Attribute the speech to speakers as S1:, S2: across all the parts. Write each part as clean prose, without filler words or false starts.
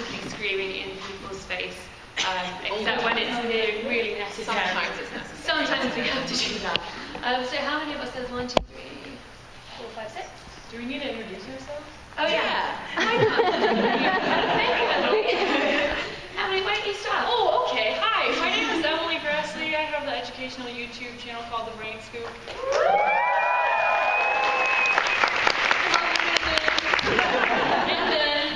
S1: actively screaming in people's face, except when it's really necessary.
S2: Sometimes it's necessary.
S1: Sometimes we have to do that. So how many of us says 1, 2, 3, 4, 5, 6?
S3: Do we need to introduce ourselves?
S1: Oh yeah. Why not? Emily, why don't you start?
S3: Oh, okay. Hi, my name is Graslie. I have the educational YouTube channel called The Brain Scoop. And then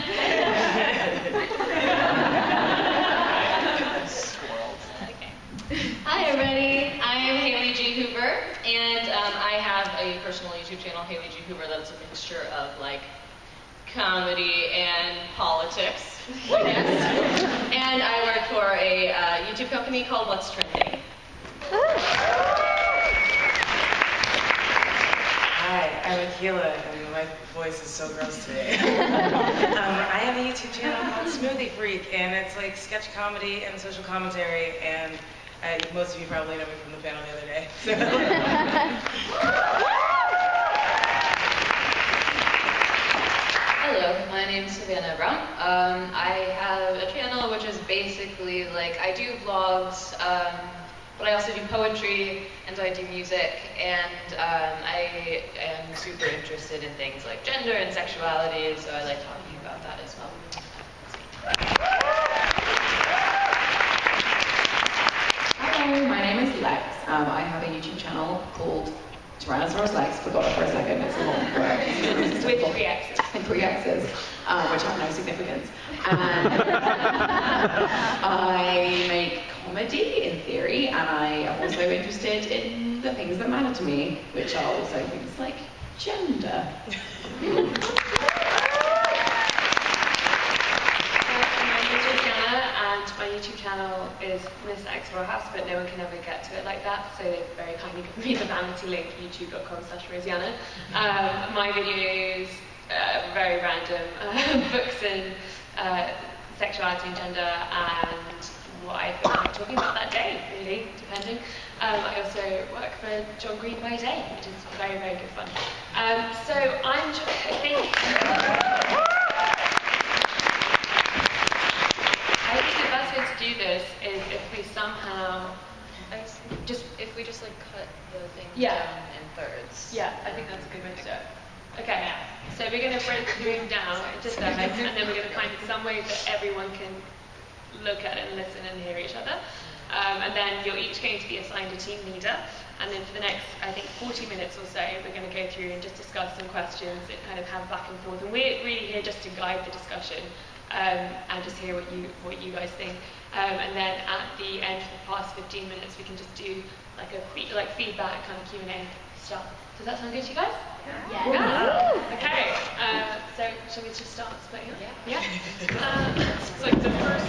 S2: Hi everybody, I am HAYLEY G. Hoover, and I have a personal YouTube channel, HAYLEY G. Hoover, that's a mixture of like comedy and politics, I guess. And I work for a YouTube company called What's Trending.
S4: Hi, I'm AKILAH, and my voice is so gross today. I have a YouTube channel called Smoothie Freak, and it's like sketch comedy and social commentary, and most of you probably know me from the panel the other day. So.
S2: Hello, my name is Savannah Brown. I have a channel which is basically like, I do vlogs, but I also do poetry, and I do music, and I am super interested in things like gender and sexuality, so I like talking about that as well.
S5: Hello, my name is Lex. I have a YouTube channel called Tyrannosaurus Lex. Forgot it for a second, it's a long word.
S1: With 3 X's.
S5: And 3 X's, which have no significance. And I make comedy in theory, and I am also interested in the things that matter to me, which are also things like gender.
S1: And my YouTube channel is Miss X ROJAS, but no one can ever get to it like that, so they very kindly give me the vanity link, youtube.com/ROSIANNA. My videos are very random, books and sexuality and gender, and what I feel like talking about that day, really, depending. I also work for John Green by day, which is very, very good fun. So I'm just, I think the best way to do this is if we somehow
S2: If we just like cut the thing
S1: Yeah.
S2: down in thirds.
S1: Yeah, I think that's a good way to do it. Okay, so we're going to break the room down into thirds, and then we're going to find some way that everyone can look at it and listen and hear each other. And then you're each going to be assigned a team leader, and then for the next, I think, 40 minutes or so, we're going to go through and just discuss some questions and kind of have back and forth. And we're really here just to guide the discussion. And just hear what you guys think, and then at the end for the past 15 minutes we can just do like a feedback kind of Q&A stuff. Does that sound good to you guys? Yeah. Okay. So shall we just start splitting up? Yeah.
S3: it's like the first,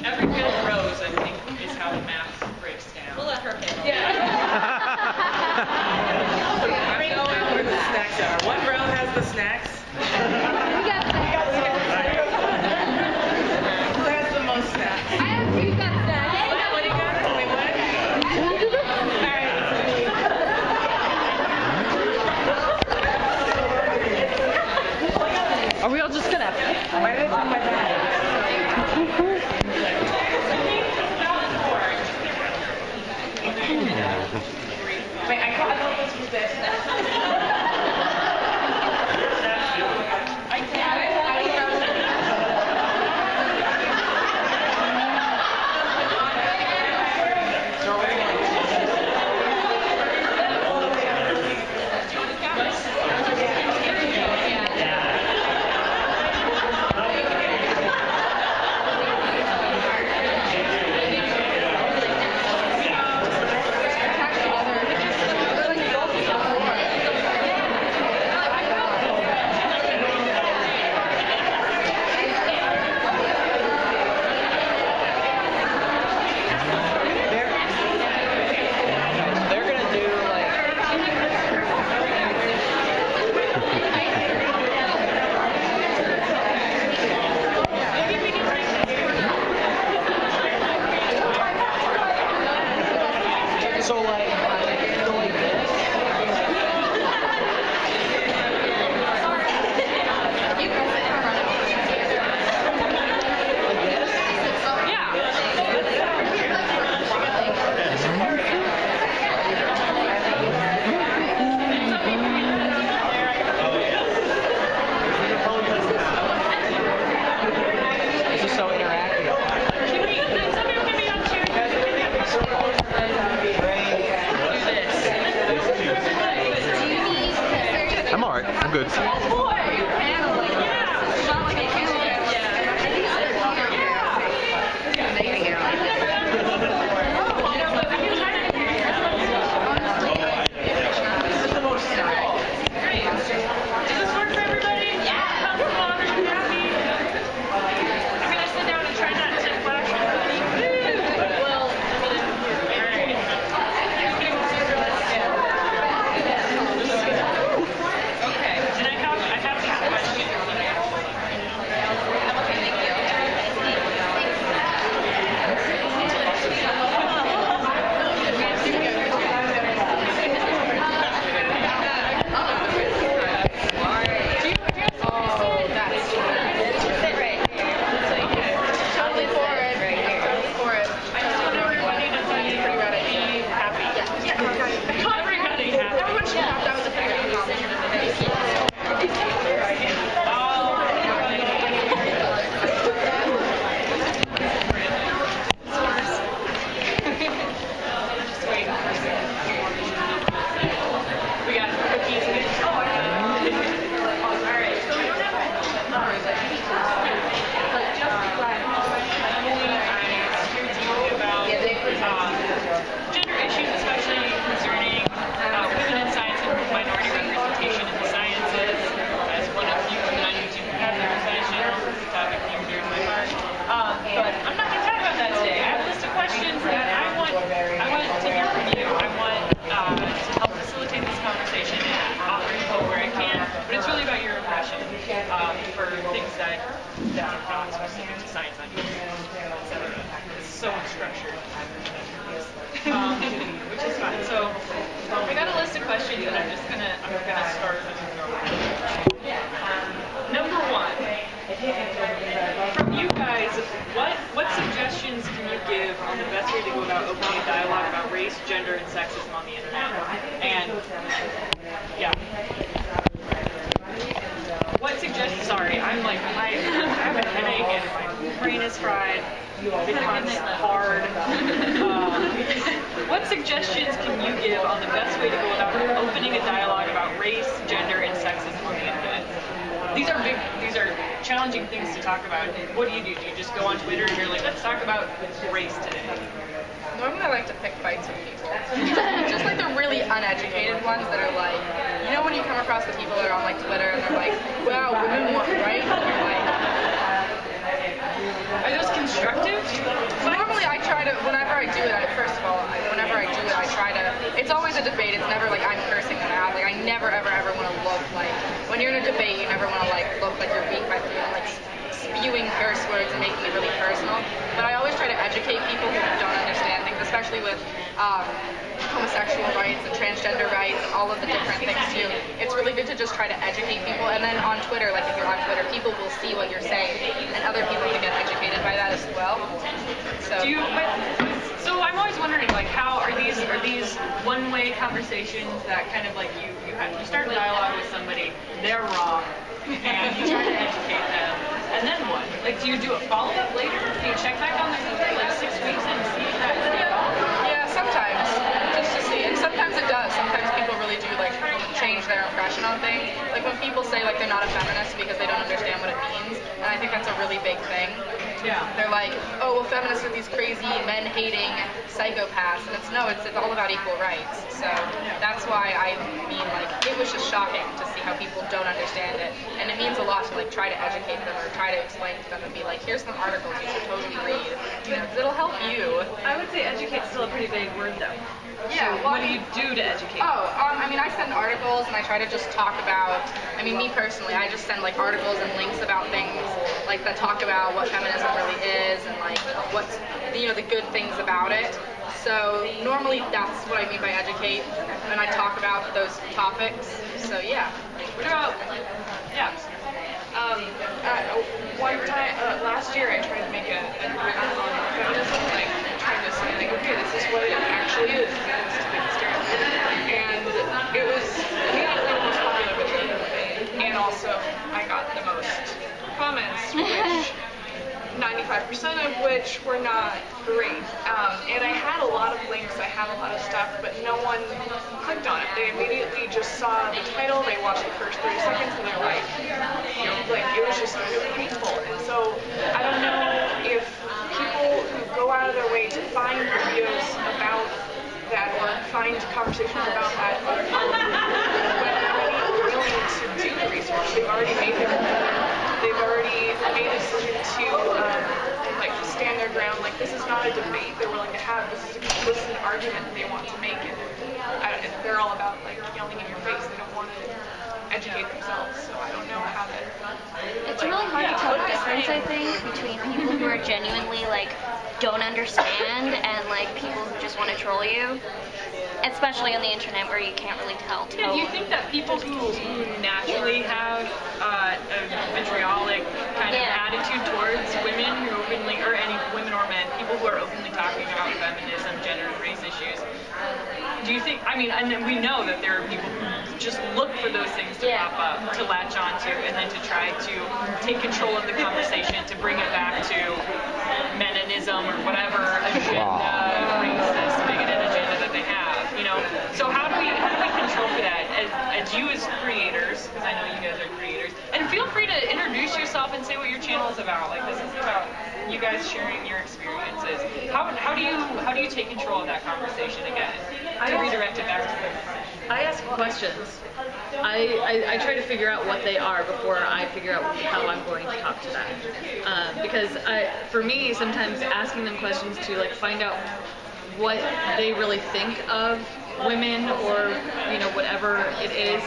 S3: every bit of rows, I think, is how the math breaks down.
S2: We'll let her pick.
S4: Yeah. I mean, know where the snacks are. One row has the snacks.
S5: Are we all just gonna?
S4: Why did it on my bag? Wait, I thought this was this.
S3: for things that are not specific to science, etc. It's so unstructured, which is fine. So I got a list of questions, and I'm gonna start. Number one, from you guys, what suggestions can you give on the best way to go about opening a dialogue about race, gender, and sexism on the internet? And yeah. What suggestions? Sorry, I have a headache and my brain is fried. VidCon's hard. What suggestions can you give on the best way to go about opening a dialogue about race, gender, and sexism on the internet? These are challenging things to talk about. What do? Do you just go on Twitter and you're like, let's talk about race today?
S6: Normally I like to pick fights with people. Just like the really uneducated ones that are like, you know when you come across the people that are on like Twitter and they're like, wow, women want rights? And you're like,
S3: are those constructive?
S6: Normally I try to, whenever I do it, I try to, it's always a debate. It's never like I'm cursing them out. Like I never ever want to look like, when you're in a debate, you never want to like look like you're weak by like spewing curse words and making it really personal. But I always try to educate people who don't understand things, especially with homosexual rights and transgender rights and all of the different things too. It's really good to just try to educate people. And then on Twitter, like if you're on Twitter, people will see what you're saying and other people can get educated by that as well.
S3: So I'm always wondering, like, how are these one-way conversations that kind of like you start a dialogue with somebody, they're wrong, and you try to educate them, and then what? Like, do you do a follow-up later? Do you check back on the movie like 6 weeks and see if that video?
S6: Yeah, sometimes, just to see. And sometimes it does. Sometimes people really do like change their impression on things. Like when people say like they're not a feminist because they don't understand what it means, and I think that's a really big thing.
S3: Yeah.
S6: They're like, oh, well, feminists are these crazy men-hating psychopaths, and it's all about equal rights. So that's why I mean, like, it was just shocking to see how people don't understand it, and it means a lot to like try to educate them or try to explain to them and be like, here's some articles you should totally read. You know, 'cause it'll help you.
S1: I would say educate's still a pretty vague word, though.
S6: Yeah.
S1: So what do you do to educate?
S6: I mean, I send articles and I try to just talk about, I mean, me personally, I just send like articles and links about things like that talk about what feminism really is and like what's, you know, the good things about it. So normally that's what I mean by educate, and I talk about those topics. So yeah.
S3: What about, yeah.
S7: One time, last year I tried to make a quiz on feminism, like trying to say, like, okay, this is what it actually is. This is the stereotype. And it was immediately the most popular video. And also, I got the most comments, which 95% 95% of which were not great. And I had a lot of links, I had a lot of stuff, but no one clicked on it. They immediately just saw the title, they watched the first 30 seconds, and they're like, you know, like it was just really hateful. And so I don't know if people who go out of their way to find videos about that or find conversations about that are really willing to do the research. They've already made their they've already made a decision to like stand their ground. Like this is not a debate they're willing to have. This is an argument that they want to make, and they're all about like yelling in your face. They don't want to educate themselves. So I don't know how to.
S8: It's really hard to tell the difference, I think, between people who are genuinely like don't understand and like people who just want to troll you. Especially on the internet where you can't really tell.
S3: Yeah, do you think that people who naturally have a vitriolic kind of attitude towards women who openly, or any women or men, people who are openly talking about feminism, gender, and race issues, do you think, I mean, and we know that there are people who just look for those things to pop up, to latch onto, and then to try to take control of the conversation, to bring it back to meninism or whatever agenda, racist, bigoted agenda that they have. You know, so how do we control for that as you as creators, because I know you guys are creators, and feel free to introduce yourself and say what your channel is about. Like this is about you guys sharing your experiences. How do you take control of that conversation again? To redirect it back to the
S9: I ask questions. I try to figure out what they are before I figure out how I'm going to talk to them. Because for me, sometimes asking them questions to like find out what they really think of women or, you know, whatever it is,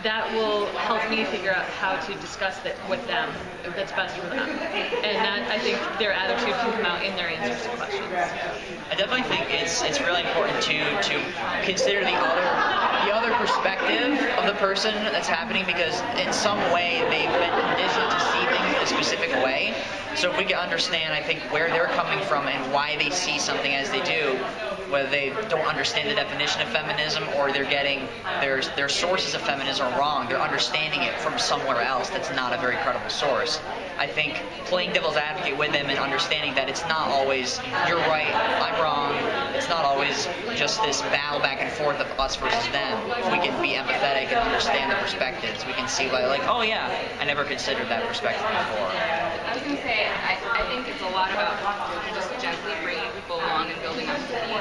S9: that will help me figure out how to discuss it with them that's best for them. And that, I think, their attitude can come out in their answers to questions.
S10: I definitely think it's really important to consider the other perspective of the person that's happening, because in some way they've been conditioned to see things in a specific way. So if we can understand, I think, where they're coming from and why they see something as they do, whether they don't understand the definition of feminism or they're getting their sources of feminism are wrong, they're understanding it from somewhere else that's not a very credible source. I think playing devil's advocate with them and understanding that it's not always you're right, I'm wrong, it's not always just this battle back and forth of us versus them. We can be empathetic and understand the perspectives. We can see like, oh yeah, I never considered that perspective before.
S2: I was going to say, I think it's a lot about just gently bringing people along and building empathy.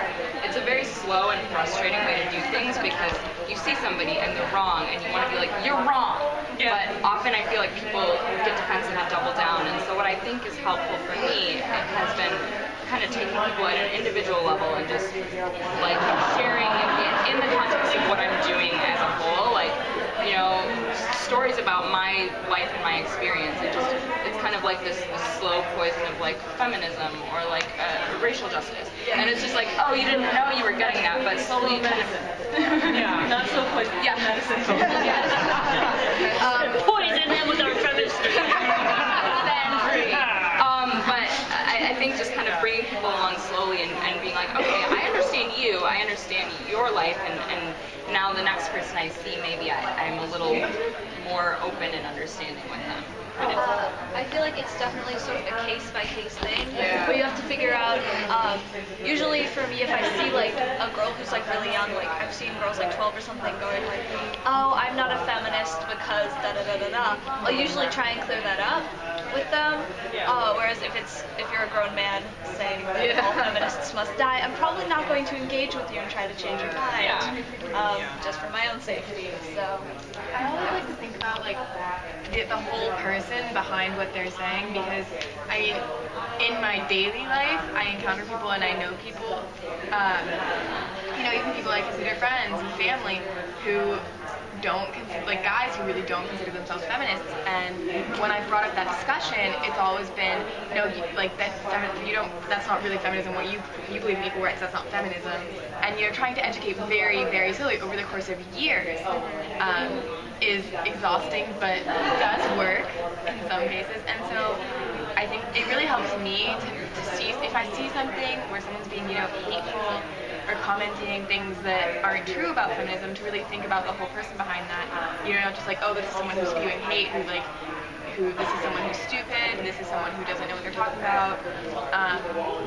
S2: It's a very slow and frustrating way to do things because you see somebody and they're wrong and you want to be like, you're wrong. Yeah. But often I feel like people get defensive and double down. And so what I think is helpful for me has been kind of taking people at an individual level and just like sharing in the context of what I'm doing as a whole, like, you know, stories about my life and my experience. It's kind of like this slow poison of like feminism or like racial justice. And it's just like, oh, you didn't know you were getting that, but slowly medicine.
S3: Yeah, not so poison.
S2: Yeah, medicine.
S8: Poison them with our chemistry.
S2: But I think just kind of bringing people along slowly and being like, okay, I understand you, I understand your life, and now the next person I see, maybe I'm a little more open and understanding with them.
S8: I feel like it's definitely sort of a case-by-case thing, where you have to figure out, usually for me, if I see like a girl who's like really young, like I've seen girls like 12 or something going like, oh, I'm not a feminist because da-da-da-da-da, I'll usually try and clear that up with them, whereas if you're a grown man saying that all feminists must die, I'm probably not going to engage with you and try to change your mind, just for my own safety, so.
S11: I always like to think about like the whole person behind what they're saying, because in my daily life, I encounter people and I know people, you know, even people I consider friends and family who don't consider, like guys who really don't consider themselves feminists, and when I've brought up that discussion, it's always been, no, like that's not really feminism, what you believe in equal rights, that's not feminism, and you're trying to educate very, very slowly over the course of years, is exhausting, but does work in some cases, and so I think it really helps me to see, if I see something where someone's being, you know, hateful, or commenting things that aren't true about feminism, to really think about the whole person behind that. You know, not just like, oh, this is someone who's spewing hate, who, this is someone who's stupid, this is someone who doesn't know what they're talking about,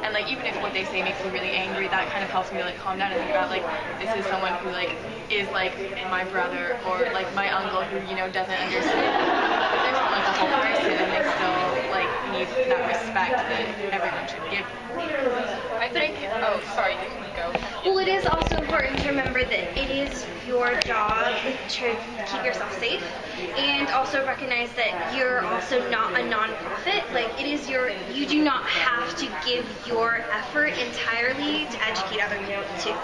S11: and like even if what they say makes me really angry, that kind of helps me like calm down and think about like, this is someone who like is like my brother or like my uncle who, you know, doesn't understand that they're still like a whole person and they still like need that respect that everyone should give.
S6: I think, oh, sorry, you can go.
S12: Well, it is also important to remember that it is your job to keep yourself safe and also recognize that you're also not a non-profit. Like, it is you do not have to give your effort entirely to educate other people too.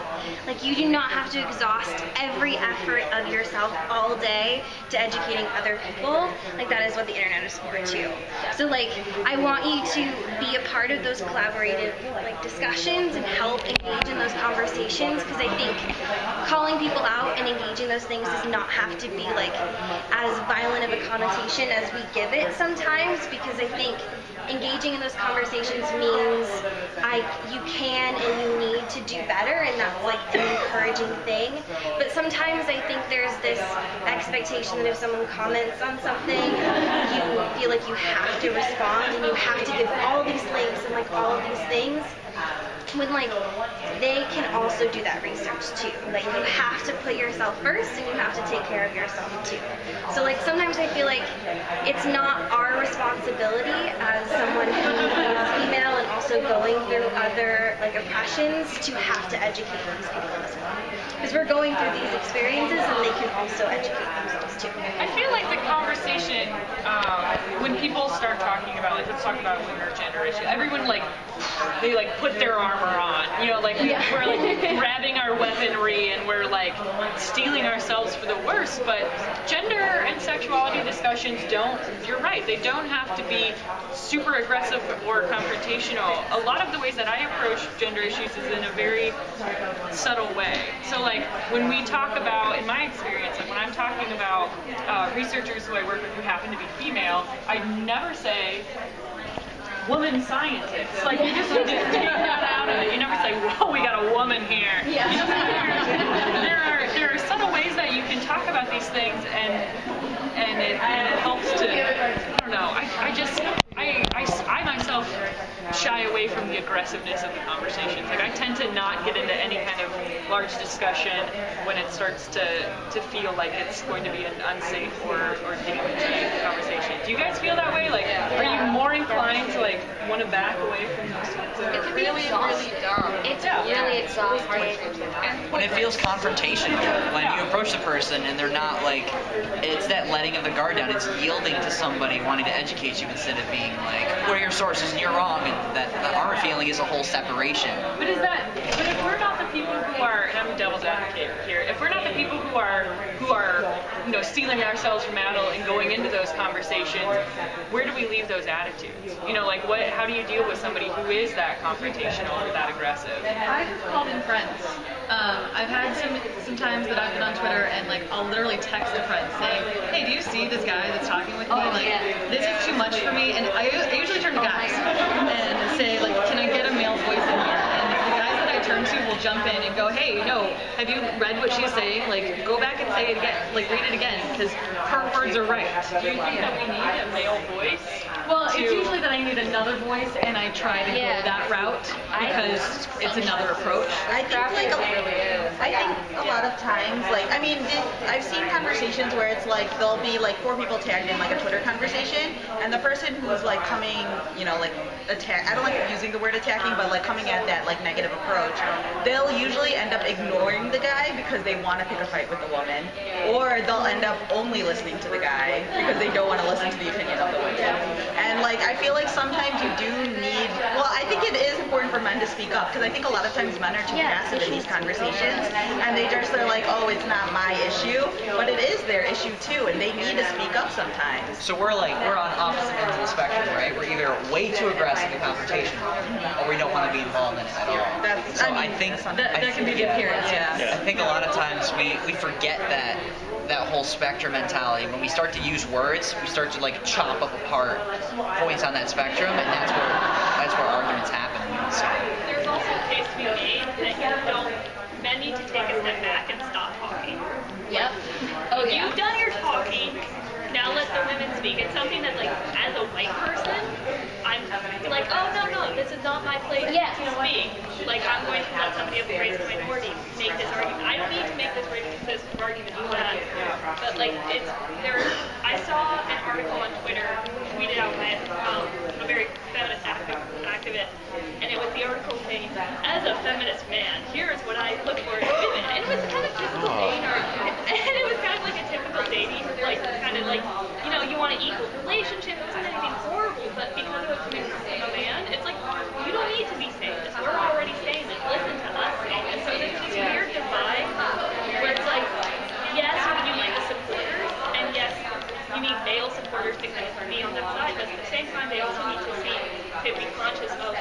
S12: Like, you do not have to exhaust every effort of yourself all day to educating other people. Like, that is what the internet is for too. So like, I want you to be a part of those collaborative like discussions and help engage in those conversations, because I think calling people out and engaging those things does not have to be like as violent of a connotation as we give it sometimes, because I think engaging in those conversations means you can and you need to do better, and that's like an encouraging thing. But sometimes I think there's this expectation that if someone comments on something, you feel like you have to respond and you have to give all these links and like all of these things, when like they can also do that research too. Like, you have to put yourself first and you have to take care of yourself too. So like, sometimes I feel like it's not our responsibility as someone who is female and also going through other like oppressions to have to educate these people as well, because we're going through these experiences and they can also educate themselves too.
S3: I feel like the conversation, when people start talking about, like, let's talk about women or gender issue, everyone like, they like put their armor on, you know, like we're like grabbing our weaponry and we're like steeling ourselves for the worst. But gender and sexuality discussions you're right, they don't have to be super aggressive or confrontational. A lot of the ways that I approach gender issues is in a very subtle way. So like, when we talk about, in my experience, like when I'm talking about researchers who I work with who happen to be female, I never say woman scientists. Like, you just take that out of it. You never say, whoa, we got a woman here. Yeah. You know, there are subtle ways that you can talk about these things, and it helps to, I don't know, I myself shy away from the aggressiveness of the conversations. Like, I tend to not get into any kind of large discussion when it starts to feel like it's going to be an unsafe or damaging conversation. Do you guys feel that way? Like, are you more inclined to like want to back away from those sorts of?
S2: It can be really dumb. It's really exhausting.
S10: When it feels confrontational, when you approach the person and they're not like, it's that letting of the guard down, it's yielding to somebody wanting to educate you instead of being like, what are your sources and you're wrong, and that our feeling is a whole separation.
S3: But if we're not the people who are, and I'm a devil's advocate here, if we're not the people who are, you know, steeling ourselves from battle and going into those conversations, where do we leave those attitudes? You know, like, how do you deal with somebody who is that confrontational or that aggressive?
S9: I've just called in friends. I've had some times that I've been on Twitter and like I'll literally text a friend saying, hey, do you see this guy that's talking with me? Like, this is too much for me. And I usually turn to guys and say, like, can I get a male voice in here? And the guys that I turn to will jump in and go, hey, no, have you read what she's saying? Like, go back and say it again, like, read it again, because her words are right.
S3: Do you think that we need a male voice?
S9: Well, it's usually that I need another voice, and I try to go that route because it's another approach.
S13: I think a lot of times, like, I mean, I've seen conversations where it's like there'll be like 4 people tagged in like a Twitter conversation, and the person who's like coming, you know, like attack. I don't like using the word attacking, but like coming at that like negative approach, they'll usually end up ignoring the guy because they want to pick a fight with the woman, or they'll end up only listening to the guy because they don't want to listen to the opinion of the woman. And like, I feel like sometimes you do need, well, I think it is important for men to speak up, because I think a lot of times men are too passive in these conversations, and they just are like, oh, it's not my issue, but it is their issue too, and they need to speak up sometimes.
S10: So we're on opposite ends of the spectrum, right? We're either way too aggressive in confrontation, or we don't want to be involved in it at all. I think
S9: that can be the appearance.
S10: I think a lot of times we forget that whole spectrum mentality. When we start to use words, we start to like chop up apart points on that spectrum, and that's where arguments happen. So.
S1: There's also a case to be made that men need to take a step back and stop talking.
S2: Yep.
S1: You've done your talking. Now let the women speak. speak in something that, like, as a white person, I'm like, oh, no, this is not my place to speak. Like, I'm going to let somebody of the race of minority make this argument. I don't need to make this argument on that. But, like, I saw an article on Twitter tweeted out by a very feminist activist, and it was the article saying, as a feminist man, here is what I look for in women. And it was kind of typical dating argument. And it was kind of like a typical dating, like, kind of like, you know, you want an equal relationship. It wasn't anything horrible, but because it was coming from a man, it's like, you don't need to be saying this. We're already saying this. Listen to us saying this. So there's this weird divide where it's like, yes, you need the supporters, and yes, you need male supporters to kind of be on that side, but at the same time, they also need to be conscious of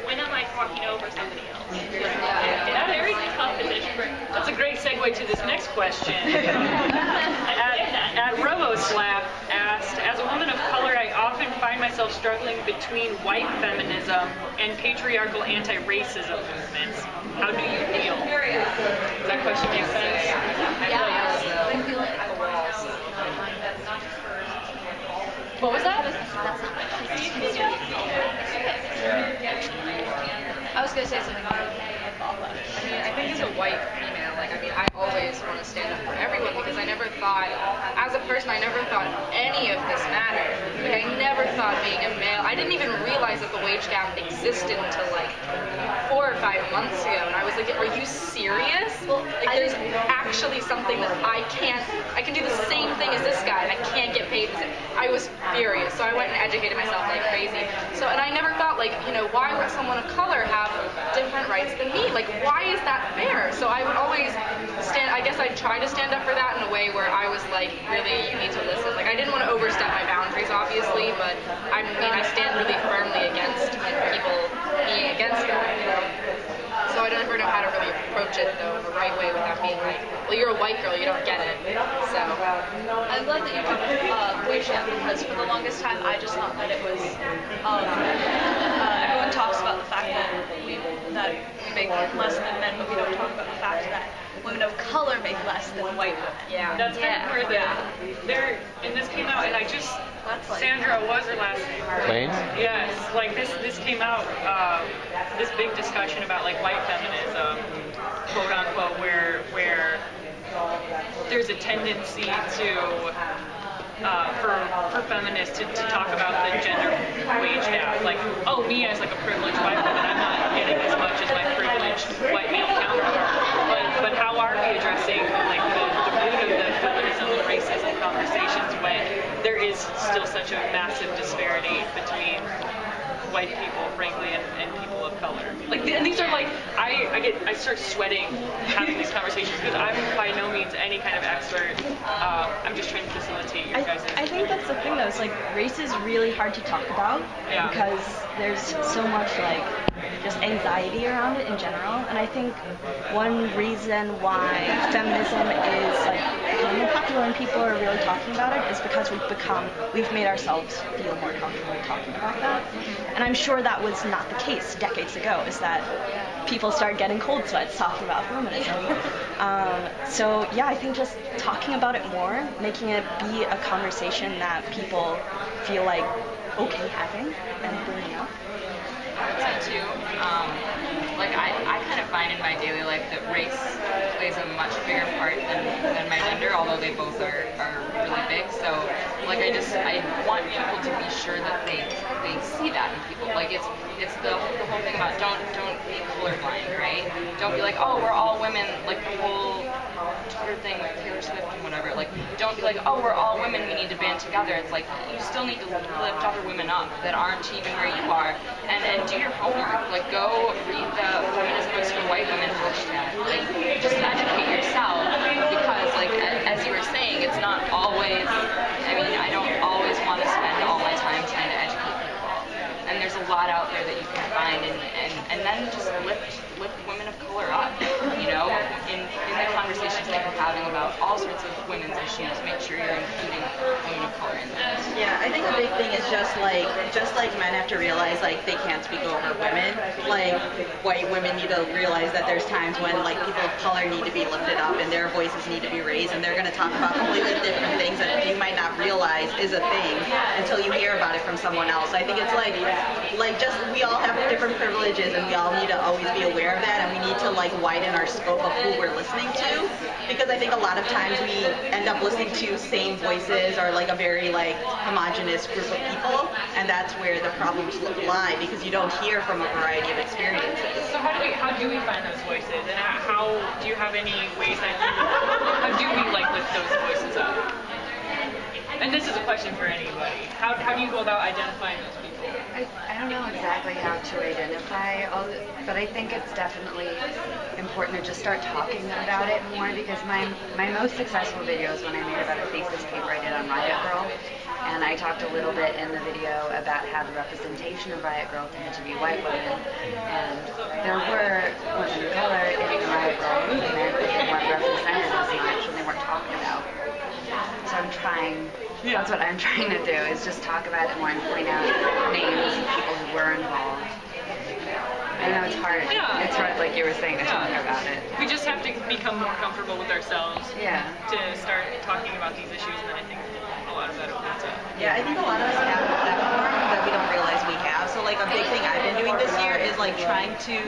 S1: when am I talking over somebody else. It's a very tough position.
S3: That's a great segue to this next question. At RoboSlap asked, as a woman of color, I often find myself struggling between white feminism and patriarchal anti-racism movements. How do you feel? Does that question make sense?
S2: Yeah, I feel like the walls.
S3: What was that?
S2: I was going to say something.
S6: I mean, I think as a white female, like, I mean, I always want to stand up for everyone because I never thought, as a person, I never thought any of this mattered. Like, I never thought being a male, I didn't even realize that the wage gap existed until like 4 or 5 months ago, and I was like, are you serious? Like, there's actually something that I can do the same thing as this guy, and I can't get paid. I was furious, so I went and educated myself like crazy. So, and I never thought, like, you know, why would someone of color have different rights than me? Like, why is that fair? So I would always I guess I'd try to stand up for that in a way where I was like, really, you need to listen. Like, I didn't want to overstep my boundaries, obviously, but I mean, I stand really firmly against people being against that, you know? So I don't ever know how to really approach it, though, in the right way without being like, well, you're a white girl, you don't get it. So
S8: I'm glad that you brought up wage gap because for the longest time I just thought that it was everyone talks about the fact that we make less than men, but we don't talk about the fact that women of color make less than white women.
S3: Yeah. That's kind of where and this came out, and I just, Sandra, what was her last name?
S14: Plain?
S3: Yes, like this came out, this big discussion about like white feminism, quote unquote, where there's a tendency to, for feminists to talk about the gender wage gap, like, oh, me as like a privileged white woman, I'm not getting as much as my privileged white male counterpart. But how are we addressing like the root of the feminism and racism conversations when there is still such a massive disparity between white people, frankly, and people of color? Like, and these are like, I start sweating having these conversations because I'm by no means any kind of expert. I'm just trying to facilitate your guys'.
S15: I think that's the thing though. It's like race is really hard to talk about because there's so much like just anxiety around it in general. And I think one reason why feminism is like becoming popular and people are really talking about it is because we've made ourselves feel more comfortable talking about that. And I'm sure that was not the case decades ago, is that people started getting cold sweats talking about feminism. So yeah, I think just talking about it more, making it be a conversation that people feel like okay having and bringing up.
S16: That too. Like I kind of find in my daily life that race plays a much bigger part than my gender, although they both are really big. So like I want people to be sure that they see that in people. Like it's the whole thing about don't be colorblind, right? Don't be like, oh, we're all women, like the whole Twitter thing with Taylor Swift and whatever. Like don't be like, oh, we're all women, we need to band together. It's like you still need to lift other women up that aren't even where you are, and do your homework. Like go read the Feminist Books for White Women hashtag. Like just educate yourself, because like as you were saying, it's not always. I mean, I don't always want to spend all my time trying to educate people, and there's a a lot out there that you can find, and then just lift women of color up, you know, in the conversations that you're having about all sorts of women's issues. Make sure you're including women of color in that.
S13: Yeah, I think a big thing is just like men have to realize like they can't speak over women. Like white women need to realize that there's times when like people of color need to be lifted up and their voices need to be raised, and they're going to talk about completely different things that you might not realize is a thing until you hear about it from someone else. I think it's like just we all have different privileges, and we all need to always be aware of that, and we need to like widen our scope of who we're listening to, because I think a lot of times we end up listening to same voices or like a very like homogenous group of people, and that's where the problems lie, because you don't hear from a variety of experiences.
S3: So how do we find those voices, and how do you have any ways that how do we like lift those voices up? And this is a question for anybody. How do you go about identifying those people?
S14: I don't know exactly how to identify, but I think it's definitely important to just start talking about it more, because my most successful videos when I made about a thesis paper I did on Riot Girl, and I talked a little bit in the video about how the representation of Riot Girl tended to be white women, and there were women of color in the Riot Girl movement, but they weren't represented as much and they weren't talked about. So I'm trying. That's what I'm trying to do, is just talk about it more and point out names of people who were involved. I know it's hard.
S3: Yeah.
S14: It's hard, like you were saying, to talk about it.
S3: We just have to become more comfortable with ourselves to start talking about these issues, and then I think a lot of that opens up.
S13: Yeah, I think a lot of us have a platform that we don't realize we have. So like a big thing I've been doing this year is like trying to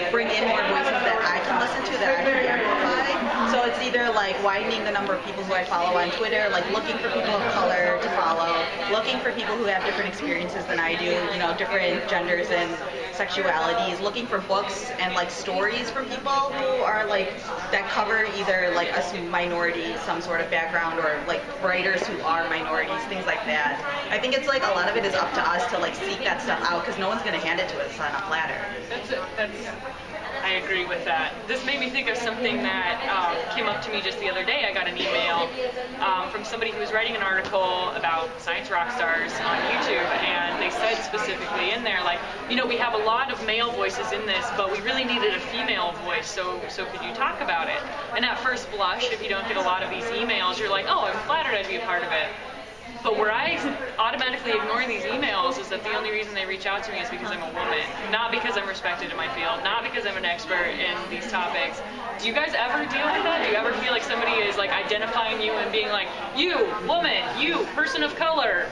S13: bring in more voices that I can listen to, that I can amplify. So it's either like widening the number of people who I follow on Twitter, like looking for people of color to follow, looking for people who have different experiences than I do, you know, different genders and sexualities, looking for books and like stories from people who are like, that cover either like a minority, some sort of background, or like writers who are minorities, things like that. I think it's like a lot of it is up to us to like seek that stuff out, because no one's going to hand it to us on a platter.
S3: I agree with that. This made me think of something that came up to me just the other day. I got an email from somebody who was writing an article about science rock stars on YouTube, and they said specifically in there, like, you know, we have a lot of male voices in this, but we really needed a female voice, so could you talk about it? And at first blush, if you don't get a lot of these emails, you're like, oh, I'm flattered I'd be a part of it. But where I automatically ignore these emails is that the only reason they reach out to me is because I'm a woman, not because I'm respected in my field, not because I'm an expert in these topics. Do you guys ever deal with that? Do you ever feel like somebody is like identifying you and being like, you, woman, you, person of color?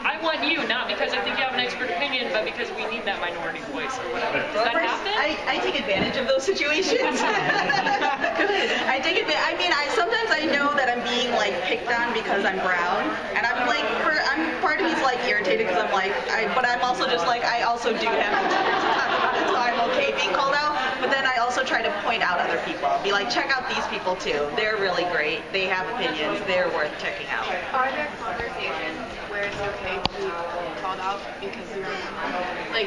S3: I want you, not because I think you have an expert opinion, but because we need that minority voice or whatever. Does that happen?
S13: I take advantage of those situations. I take advantage. I mean, sometimes I know that I'm being like picked on because I'm brown, and I'm like, part of me's like irritated because I'm like, but I'm also just like, I also do have to talk about it, so I'm okay being called out. But then I also try to point out other people, be like, check out these people too. They're really great. They have opinions. They're worth checking out.
S11: Are there conversations where it's okay to be called out because you're like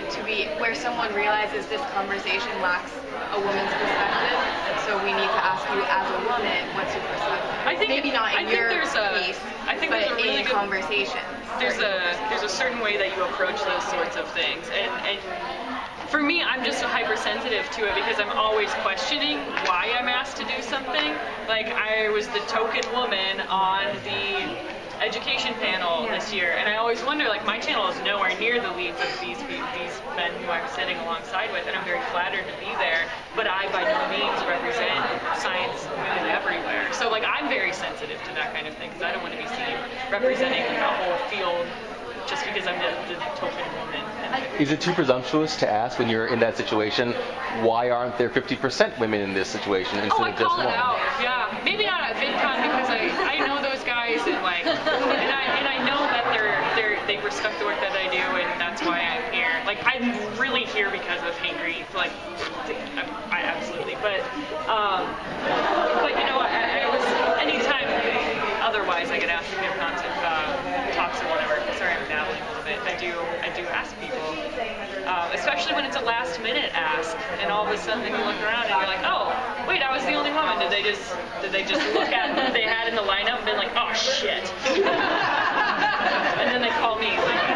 S11: where someone realizes this conversation lacks a woman's perspective, so we need to ask you as a woman, what's your perspective?
S3: I think
S11: maybe not in your case, but
S3: really
S11: in conversations.
S3: There's a certain way that you approach those sorts of things, and for me, I'm just hypersensitive to it because I'm always questioning why I'm asked to do something. Like, I was the token woman on the education panel this year, and I always wonder, like, my channel is nowhere near the leads of these men who I'm sitting alongside with, and I'm very flattered to be there, but I by no means represent science women everywhere. So, like, I'm very sensitive to that kind of thing because I don't want to be seen representing a whole field just because I'm the token woman.
S17: Is it too presumptuous to ask when you're in that situation, why aren't there 50% women in this situation instead of just one?
S3: Oh, I call it out. Yeah, maybe not at VidCon because I know those guys and like, and I know that they respect the work that I do, and that's why I'm here. Like, I'm really here because of Hangry. Like, I absolutely. But you know, I was anytime otherwise I get asked to give content talks or whatever. Sorry, I'm babbling a little bit. I do ask people, especially when it's a last minute ask, and all of a sudden you look around and you're like, oh, wait, I was the only woman. Did they just look at what they had in the lineup and been like, oh shit, and then they call me. Like,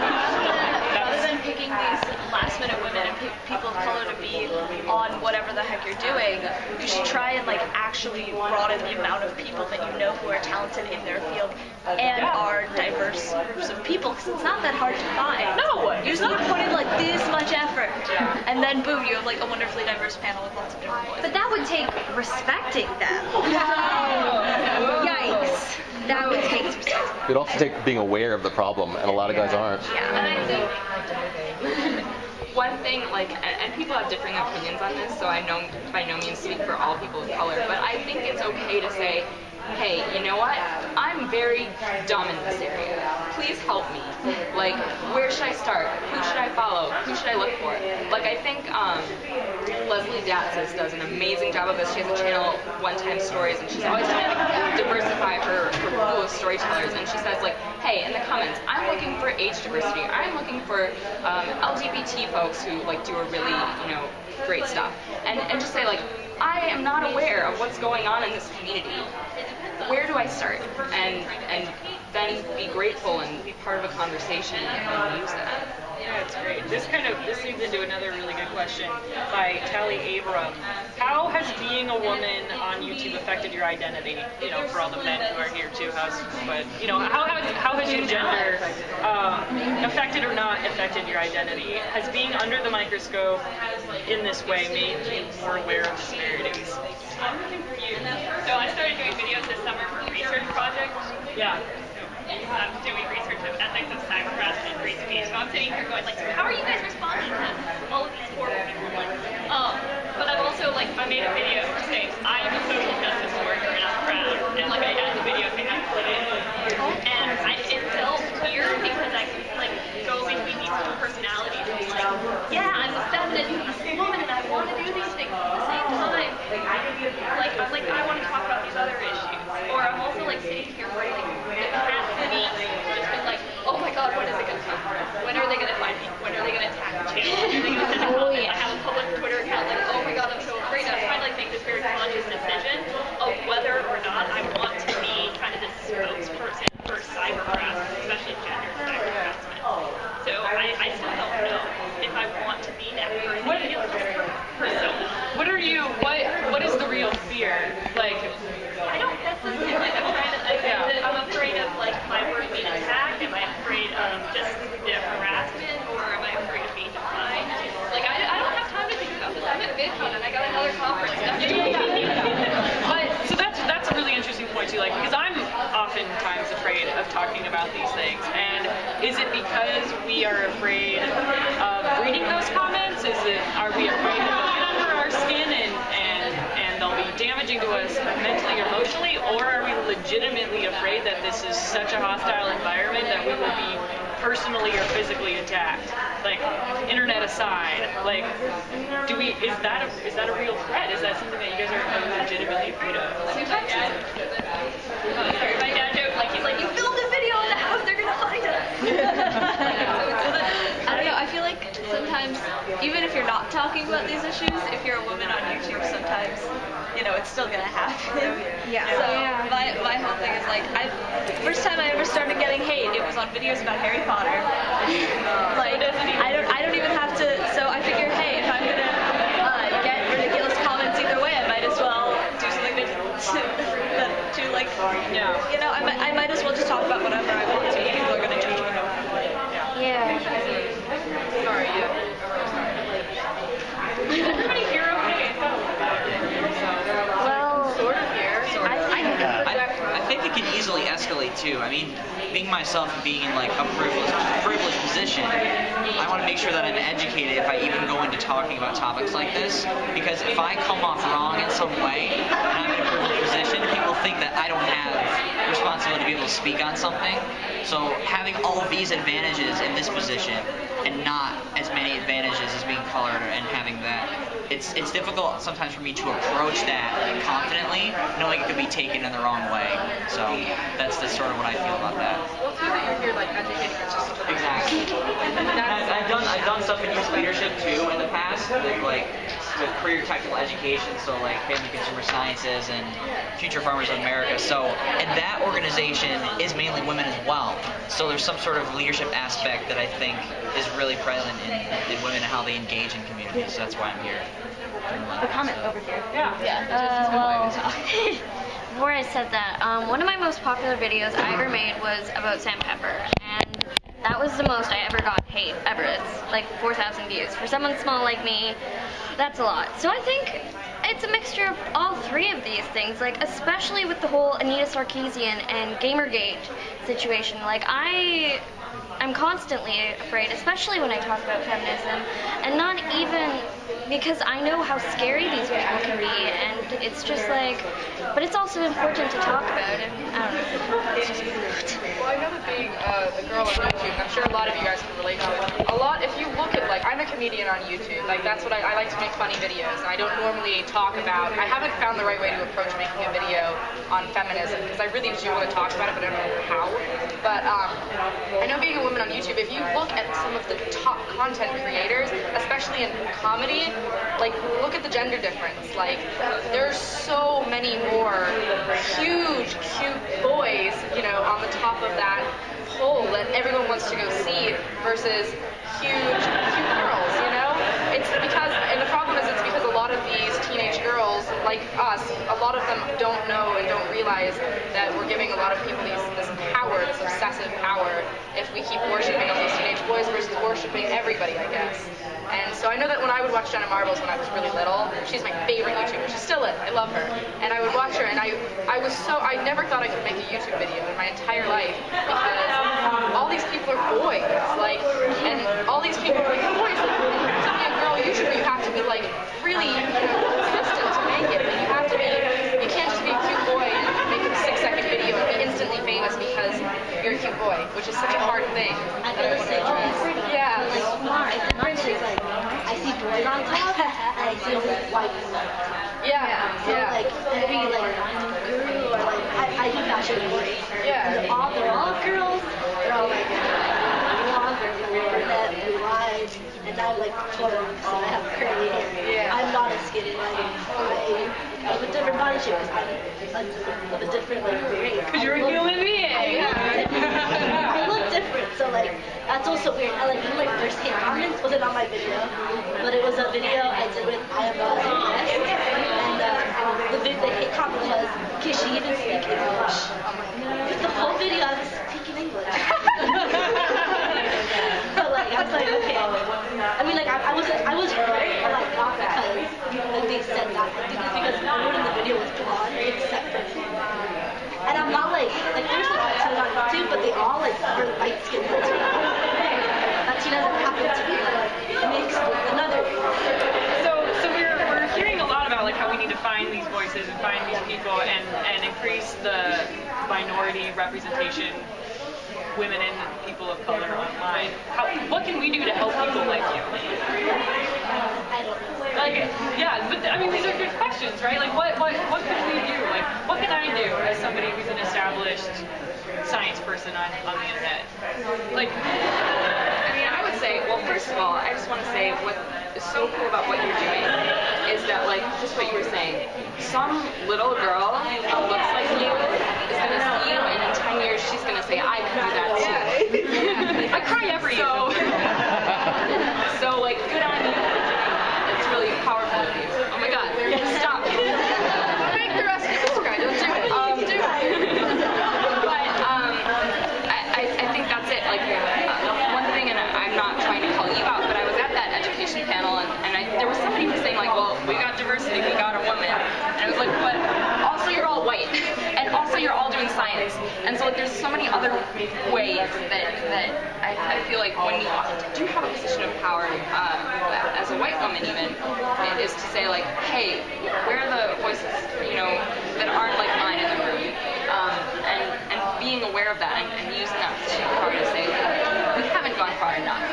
S8: rather than picking these last-minute women and people of color to be on whatever the heck you're doing, you should try and like actually broaden the amount of people that you know who are talented in their field and are diverse groups of people, because it's not that hard to find.
S3: No,
S8: you just need to put in like this much effort, and then boom, you have like a wonderfully diverse panel with lots of different voices.
S12: But that would take respecting them. Yikes. That would take respect.
S17: It also takes being aware of the problem, and a lot of guys aren't.
S2: Yeah, and I think one thing, like, and people have differing opinions on this, so I know by no means speak for all people of color, but I think it's okay to say, hey, you know what? I'm very dumb in this area. Please help me. Like, where should I start? Who should I follow? Who should I look for? Like, I think Leslie Datzis does an amazing job of this. She has a channel, One Time Stories, and she's always trying to diversify her pool of storytellers. And she says, like, hey, in the comments, I'm looking for age diversity. I'm looking for LGBT folks who, like, do a really, you know, great stuff. And just say, like, I am not aware of what's going on in this community. Where do I start? And then be grateful and be part of a conversation and use that.
S3: Yeah, it's great. This leads into another really good question by Tally Abram. How has being a woman on YouTube affected your identity? You know, for all the men who are here too, how has your gender affected or not affected your identity? Has being under the microscope in this way made you more aware of disparities?
S1: I'm looking for you. So I started doing videos this summer for a research project.
S3: Yeah.
S1: Doing research of ethics of cyber harassment and free speech. So I'm sitting here going like, so how are you guys responding to all of these horrible people? But I've also like, I made a video saying I am a social justice worker and I'm proud. And like I had the video saying I put it. And it felt weird because I could like go between these two personalities and be like, yeah, I'm a feminist woman and I want to do these things at the same time. Like I'm like, I want to talk about these other issues. Or I'm also like sitting here writing the cat city, just been like, oh my god, when is it gonna come? When are they gonna find me? When are they gonna attack the channel? When are they gonna send a comment? I have a public Twitter account, like, oh my god, I'm so afraid. I'm trying to like make this very conscious decision of whether or not I want to be kind of the spokesperson for cyber harassment, especially gender cyber harassment. So I still don't know if I want to be that person.
S3: What is the real fear? Like,
S1: I don't, that's the thing, like, I'm afraid of, like, my word being attacked, am I afraid of just the harassment, or am I afraid of being defined? Like, I don't have time to think about this, I'm at VidCon and I got another conference.
S3: But, so that's a really interesting point too, like, because I'm oftentimes afraid of talking about these things, and is it because we are afraid of reading those comments? Are we afraid of get under our skin and they'll be damaging to us mentally or emotionally, or are we legitimately afraid that this is such a hostile environment that we will be personally or physically attacked? Like, internet aside, like, is that a real threat? Is that something that you guys are legitimately afraid of?
S1: My dad joked, like, he's like, you filmed a video in the house, they're gonna find us.
S8: I don't know, I feel like sometimes, even if you're not talking about these issues, if you're a woman on YouTube, sometimes, you know, it's still gonna happen.
S12: Yeah.
S8: So my whole thing is like, the first time I ever started getting hate, it was on videos about Harry Potter. Like, I don't even have to, so I figure, hey, if I'm gonna get ridiculous comments either way, I might as well do something to like, you know, I might as well just talk about whatever I want to. People are gonna judge me.
S12: Yeah.
S3: Sorry, Everybody here okay?
S12: Well,
S3: sort of here.
S10: I think it can easily escalate too. I mean, being myself and being in like a privileged position, I want to make sure that I'm educated if I even go into talking about topics like this. Because if I come off wrong in some way and I'm in a privileged position, people think that I don't have responsibility to be able to speak on something. So having all of these advantages in this position and not as many advantages as being colored and having that, it's difficult sometimes for me to approach that confidently, knowing it could be taken in the wrong way. So that's sort of what I feel about that.
S6: Well, it's good that you're here, like, educating yourself.
S10: Exactly. And I've done stuff in youth leadership too in the past, with like with career technical education, so like Family Consumer Sciences and Future Farmers of America. So, and that organization is mainly women as well. So there's some sort of leadership aspect that I think is really prevalent in women and how they engage in communities. So that's why I'm here.
S15: A comment over here.
S12: Before I said that, one of my most popular videos I ever made was about sandpaper, and that was the most I ever got hate ever. It's like 4,000 views. For someone small like me, that's a lot. So I think it's a mixture of all three of these things, like especially with the whole Anita Sarkeesian and Gamergate situation. Like I'm constantly afraid, especially when I talk about feminism, and not even because I know how scary these people can be, and it's just like, but it's also important to talk about it. I don't know. It's just
S6: well, I know that being a girl on YouTube, and I'm sure a lot of you guys can relate to it. A lot, if you look at, like, I'm a comedian on YouTube. Like, that's what I like to make funny videos. And I don't normally talk about, I haven't found the right way to approach making a video on feminism, because I really do want to talk about it, but I don't know how. But I know being a woman on YouTube, if you look at some of the top content creators, especially in comedy, like, look at the gender difference. Like, there's so many more huge, cute boys, you know, on the top of that pole that everyone wants to go see versus huge, cute girls, you know? It's because, and the problem is it's because a lot of these teenage girls, like us, a lot of them don't know and don't realize that we're giving a lot of people this power, this obsessive power, if we keep worshiping all these teenage boys versus worshiping everybody, I guess. And so I know that when I would watch Jenna Marbles when I was really little, she's my favorite YouTuber. She still is. I love her. And I would watch her, and I never thought I could make a YouTube video in my entire life because all these people are boys. Like, and all these people are like, boys, like, to be a girl YouTuber, you have to be like really, you know, consistent to make it. Like, you can't just be a cute boy and make a 6-second video and be instantly famous because you're a cute boy, which is such a hard thing that I want to address. Yeah.
S15: I see boys on top, and I see only white people.
S6: Yeah.
S15: So like every like guru or like I do fashion boards. Yeah. And they're all girls. They're all like blonde, brunette, blue eyes, and I'm like tall, so I have curly hair. Yeah. I'm not as skinny. Like I have a different body shape because I'm of a different like race.
S9: Because you're a human being.
S15: I look different, so like that's also weird. I like one of my first hate comments wasn't on my video, but it was a video I did with Amara and the hate comment was, "Can she even speak English?" The whole video I was speaking English. But like I was like, okay. I mean, like I was hurt, but like not because like they said that. I think it's because everyone in the video was blonde except for me. And I'm not like there's like Latinos on YouTube, but they all like are light skinned Latinos. Latinas that happen to be like mixed with another.
S9: So we're hearing a lot about like how we need to find these voices and find these people and increase the minority representation, women and people of color online. What can we do to help people like you?
S15: I don't know.
S9: Like, yeah, but I mean, these are good questions, right? Like, what can we do? Like, what can I do as somebody who's an established science person on the internet? Like,
S16: I mean, I would say, well, first of all, I just want to say what is so cool about what you're doing is that, like, just what you were saying, some little girl who looks like you is going to see you, and in 10 years she's going to say, I can do that too. Yeah.
S9: I cry every year.
S16: So, like, good on you. It's really powerful of you. Oh my God, stop. Make the rest of us cry. Don't do it. But I think that's it. Like, one thing, and I'm not trying to call you out, but I was at that education panel, and there was somebody who was saying, like, well, we got diversity, we got a woman. And I was like, but also you're all white, and also you're all doing science. And so, like, there's so many other ways that I feel like when you do have a position of power, as a white woman even, it is to say, like, hey, where are the voices, you know, that aren't like mine in the room? And being aware of that and using that position of power to say, we haven't gone far enough.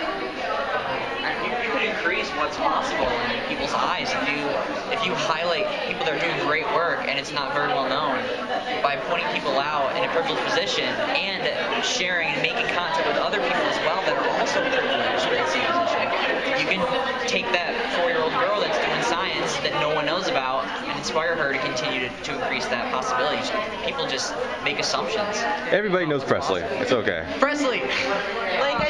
S10: You could increase what's possible in people's eyes if you highlight people that are doing great work and it's not very well known by pointing people out in a privileged position and sharing and making contact with other people as well that are also privileged in the same position. take that 4-year-old girl that's doing science that no one knows about and inspire her to continue to increase that possibility. People just make assumptions.
S17: Everybody knows Graslie. It's okay.
S10: Graslie!
S13: Like,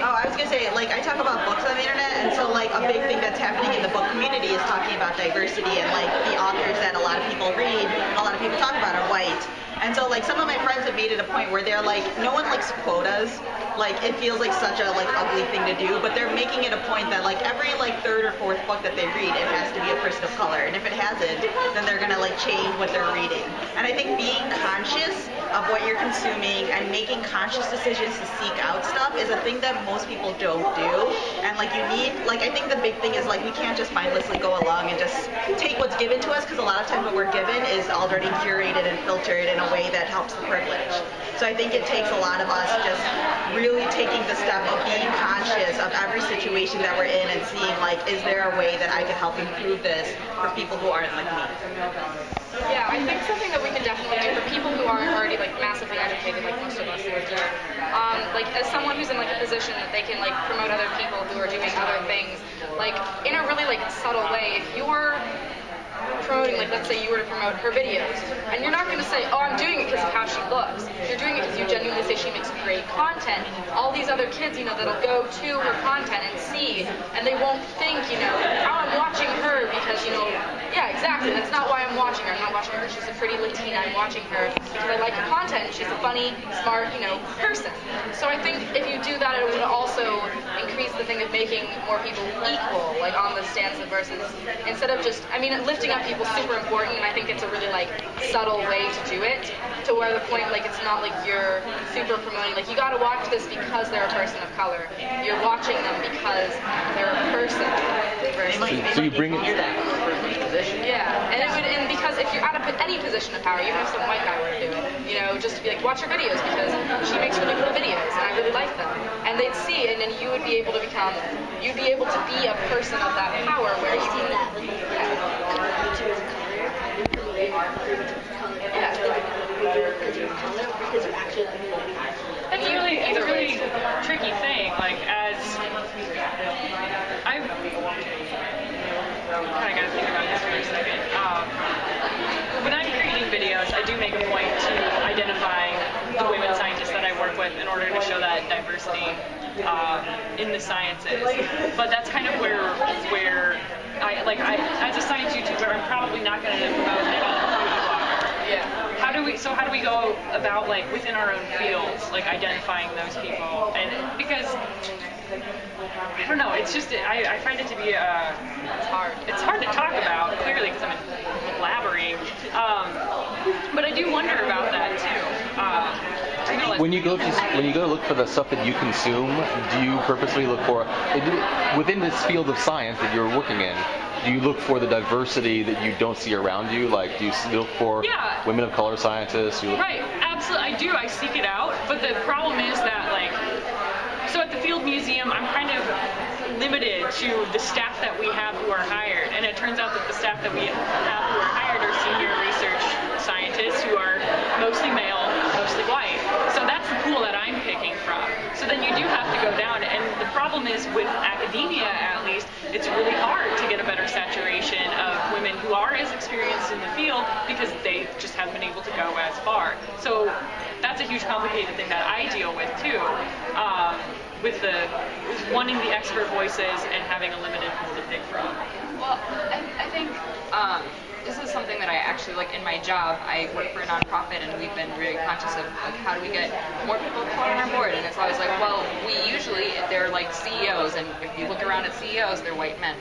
S13: I was gonna say, like, I talk about books on the internet, and so, like, a big thing that's happening in the book community is talking about diversity, and, like, the authors that a lot of people read, a lot of people talk about are white. And so, like, some of my friends have made it a point where they're like, no one likes quotas. Like, it feels like such a, like, ugly thing to do, but they're making it a point that, like, every, like, 3rd or 4th book that they read, it has to be a person of color. And if it hasn't, then they're gonna, like, change what they're reading. And I think being conscious of what you're consuming and making conscious decisions to seek out stuff is a thing that most people don't do. And, like, you need, like, I think the big thing is, like, we can't just mindlessly go along and just take what's given to us, because a lot of times what we're given is already curated and filtered in a way that helps the privilege. So I think it takes a lot of us just really taking the step of being conscious of every situation that we're in and seeing, like, is there a way that I can help improve this for people who aren't like me?
S6: Yeah, I think something that we can definitely do for people who aren't already, like, massively educated, like most of us are, like, as someone who's in, like, a position that they can, like, promote other people who are doing other things, like, in a really, like, subtle way, if you're promoting, like, let's say you were to promote her videos, and you're not going to say, oh, I'm doing it because of how she looks. You're doing it because you genuinely say she makes great content. All these other kids, you know, that'll go to her content and see, and they won't think, you know, oh, I'm watching her because, you know, yeah, exactly, that's not why I'm watching her. I'm not watching her because she's a pretty Latina. I'm watching her because I like her content. She's a funny, smart, you know, person. So I think if you do that, it would also increase the thing of making more people equal, like, on the stance of versus, instead of just, I mean, lifting up people is super important, and I think it's a really, like, subtle way to do it, to where the point, like, it's not like you're super promoting, like, you gotta watch this because they're a person of color. You're watching them because they're a person.
S17: So you bring it.
S6: Yeah, and it would, and because if you're at any position of power, even if some white guy were to do it, you know, just to be like, watch her videos because she makes really cool videos and I really like them. And they'd see it, and then you would be able to become, you'd be able to be a person of that power where you can.
S3: That's really, it's a really tricky thing, like, as I kind of got to think about this for a second. When I'm creating videos, I do make a point to identify the women scientists that I work with in order to show that diversity in the sciences. But that's kind of where I, as a science YouTuber, I'm probably not going to promote any beauty blogger. Yeah. How do we go about, like, within our own fields, like, identifying those people? And because I don't know, it's just, I find it to be it's hard to talk about, clearly, because I'm blabbering, but I do wonder about that too.
S17: When you go to look for the stuff that you consume, do you purposely look for, within this field of science that you're working in, do you look for the diversity that you don't see around you? Like, do you look for women of color scientists?
S3: Right, absolutely, I do. I seek it out, but the problem is that, like, so at the Field Museum, I'm kind of limited to the staff that we have who are hired, and it turns out that the staff that we have who are hired are senior research scientists who are mostly male, mostly white. So that's the pool that I'm picking from. So then you do have to go down, and the problem is with academia, at least, it's really hard to get a better saturation of women who are as experienced in the field because they just haven't been able to go as far. So that's a huge complicated thing that I deal with too, with wanting the expert voices and having a limited pool to pick from.
S16: Well, I think this is something that I actually, like, in my job, I work for a nonprofit, and we've been very conscious of, like, how do we get more people to come on our board, and it's always like, well, we usually, they're like CEOs, and if you look around at CEOs, they're white men.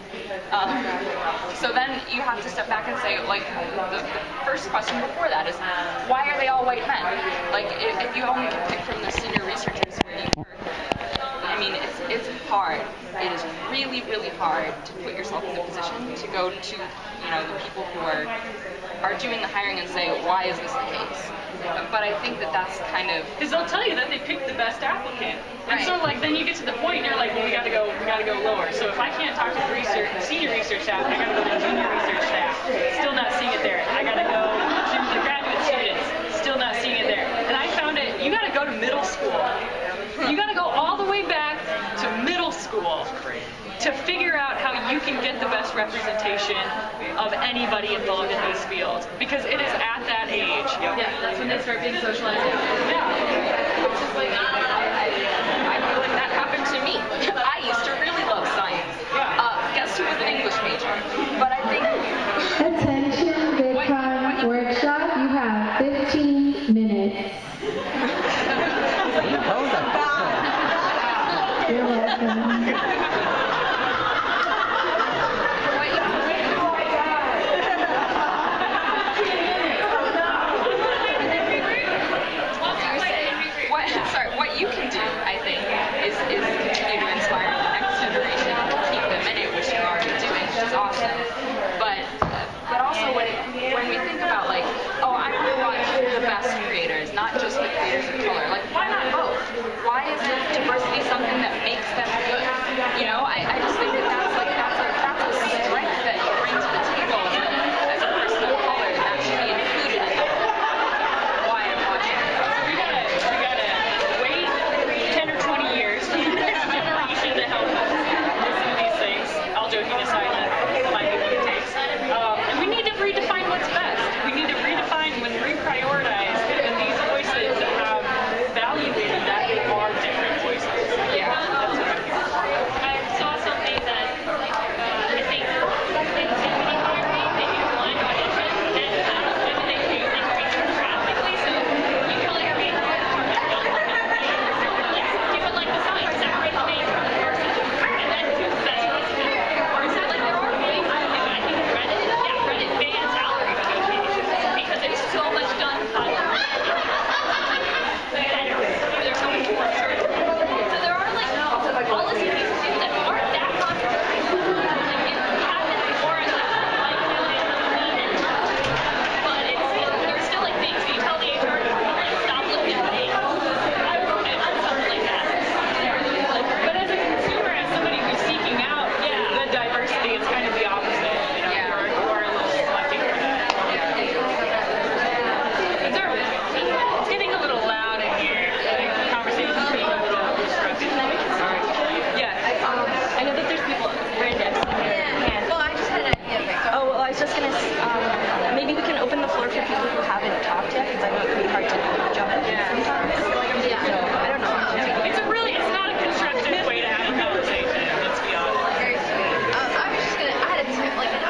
S16: So then you have to step back and say, like, the first question before that is, why are they all white men? Like, if you only can pick from the senior researchers where you work, I mean, it's hard. It is really, really hard to put yourself in a position to go to, you know, the people who are doing the hiring and say, why is this the case? But I think that that's kind of,
S3: because they'll tell you that they picked the best applicant, and so, like, then you get to the point and you're like, well, we gotta go lower. So if I can't talk to the senior research staff, I gotta go to the junior research staff. Still not seeing it there. I gotta go to the graduate students. Still not seeing it there. And I found it. You gotta go to middle school. You gotta go all the way back to middle school to figure out how you can get the best representation of anybody involved in this field, because it is at that age.
S9: Yeah, that's when they start being socialized.
S3: Yeah.
S16: Which is like, I feel like that happened to me. I used to really love science. Guess who was an English major? But I think...
S18: Attention, VidCon workshop, you have 15 minutes. You're welcome.
S16: What you can do, I think, is continue to inspire the next generation, keep them in it, which you're already doing, which is awesome. But also when we think about like, oh, I want to watch the best creators, not just the creators of color. Like, why not both? Why isn't diversity something that makes them good? You know, I just think that that's a strength that you bring to the table as a person of color, and that should be included in why I'm watching.
S3: We gotta wait 10 or 20 years for the next generation to help us with some of these things. All joking aside, that might be what it takes. And we need to redefine what's best. We need to redefine and reprioritize that these voices have value in that they are different voices. Yeah, that's what I'm here for.
S1: I saw something that I think in Symphony Hiring, they do blind audition, and when they do, they reach drastically, so you can only read one part of the yeah, do it like the sign, separate the name from the person, and then do the best person. Or is that like there are ways to do it? I think Reddit bans salary negotiations because it's so much done by there's so much more absurd. So there are like policy pieces that aren't that controversial. Like it happens more in like but there's still like things that you tell the HR people like stop looking at me. I wrote it on something like that.
S3: But as a consumer, as somebody who's seeking out the diversity, it's kind of the opposite. You know, you are a little selecting for that. It's getting a little loud in here. The conversation's getting a little disrupted. Yeah.
S15: I know that there's people right next to me. Yeah.
S8: Well, I just had an idea.
S15: Oh, well, I was just gonna, maybe we can open the floor for people who haven't talked yet, because I know it can be hard to jump in sometimes.
S8: Yeah.
S15: So, I don't know.
S3: It's not a constructive way to have a conversation, let's be honest.
S8: Very sweet. I was just gonna, I had an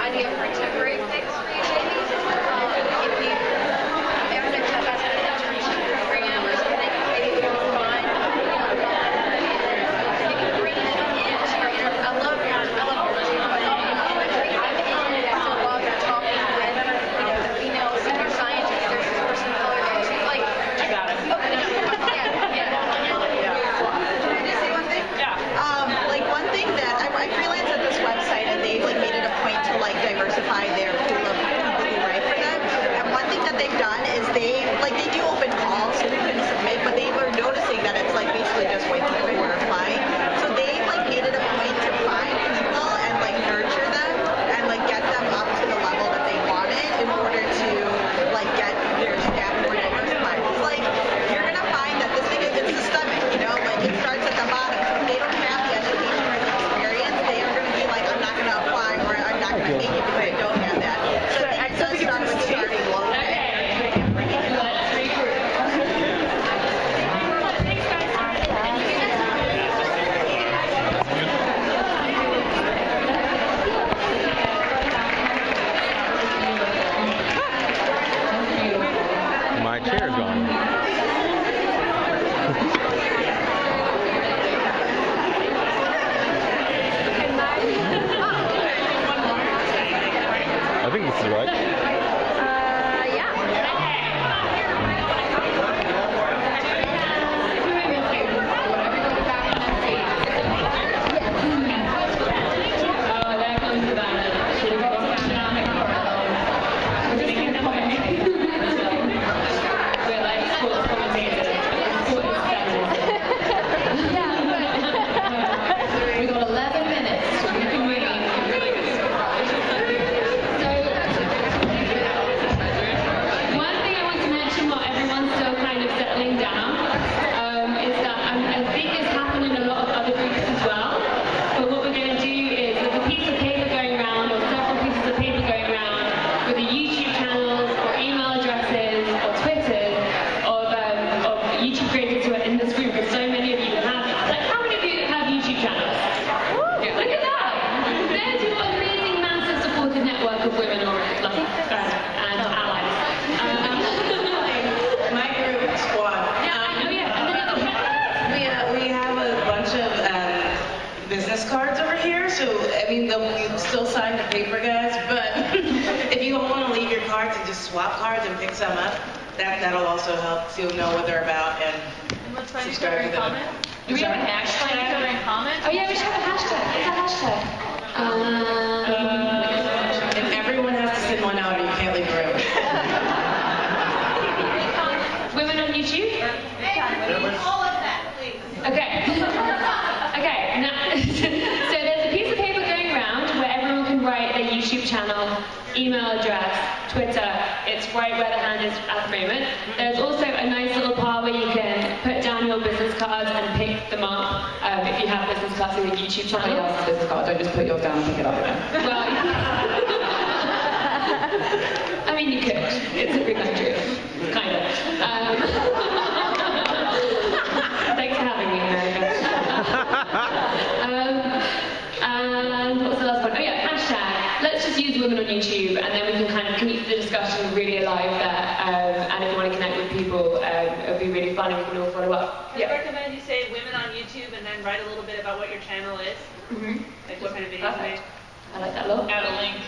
S8: idea for a temporary fix for you, maybe. If we ever did have a generation program or something, maybe we could find, you can bring them into your interview. I love your listening, but bring them in so while you're talking with, the female senior scientists, there's this person of color there. Like,
S3: I got it.
S8: Okay. Yeah.
S13: Can I just say one thing?
S3: Yeah.
S13: Like one thing that I freelance at this website, and they've like made it a point to like diversify their pool of people who write for them. And one thing that they've done is they do open calls so you can submit, but they were noticing that it's like basically just white people who are applying. So they like made it a point to find people and like nurture them and like get them up to the level that they wanted in order to like get their staff more diversified. It's like you're gonna find that this thing is systemic, you know, like it starts at the bottom. So if they don't have the education or the experience, they are gonna be like, I'm not gonna apply or I'm not gonna make it because I don't have that. So I think it does start with starting low.
S17: My chair's gone. I think this is right.
S18: We got 11 minutes. We can move on.
S4: So, I mean, you still sign the paper, guys, but if you want to leave your cards and just swap cards and pick some up, that'll also help so you'll know what they're about and
S3: let's find each
S4: subscribe
S3: other
S4: to
S3: in
S4: them.
S3: comment. Do we have a hashtag? Find each other in comment?
S1: Oh yeah, we should have a hashtag. What's our hashtag?
S4: And everyone has to send one out or you can't leave the room.
S1: Women on YouTube?
S7: All of that, please.
S1: Okay. Okay, now, so there's a piece of paper going around where everyone can write their YouTube channel, email address, Twitter. It's right where the hand is at the moment. There's also a nice little part where you can put down your business cards and pick them up if you have business cards in your YouTube channel.
S5: Somebody else's business card, don't just put yours down and pick it up again.
S1: Well, I mean, you could. It's a free country. Kind of. Thanks for having me, America. And what was the last one? Oh yeah, hashtag. Let's just use women on YouTube, and then we can kind of keep the discussion really alive there. And if you want to connect with people, it'll be really fun, and we can all follow up.
S7: I recommend you say women on YouTube, and then write a little bit about what your channel is. Like what kind of videos you make.
S1: I like that a lot.
S3: Add a link.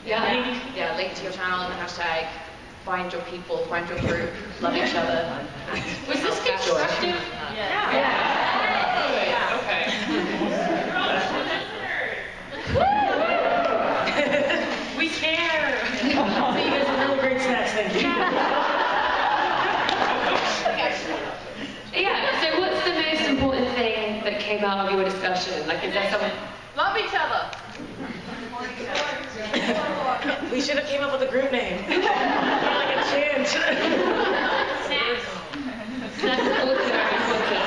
S5: Yeah, link to your channel and the hashtag. Find your people, find your group, love each other.
S1: Was this constructive?
S3: Yeah. Okay.
S1: We care.
S4: So you guys are really great snacks, thank you.
S1: Yeah, so what's the most important thing that came out of your discussion? Like, is there someone...
S7: Love each other.
S4: We should have came up with a group name. Like a chant.
S1: Snacks. Snacks are also very important.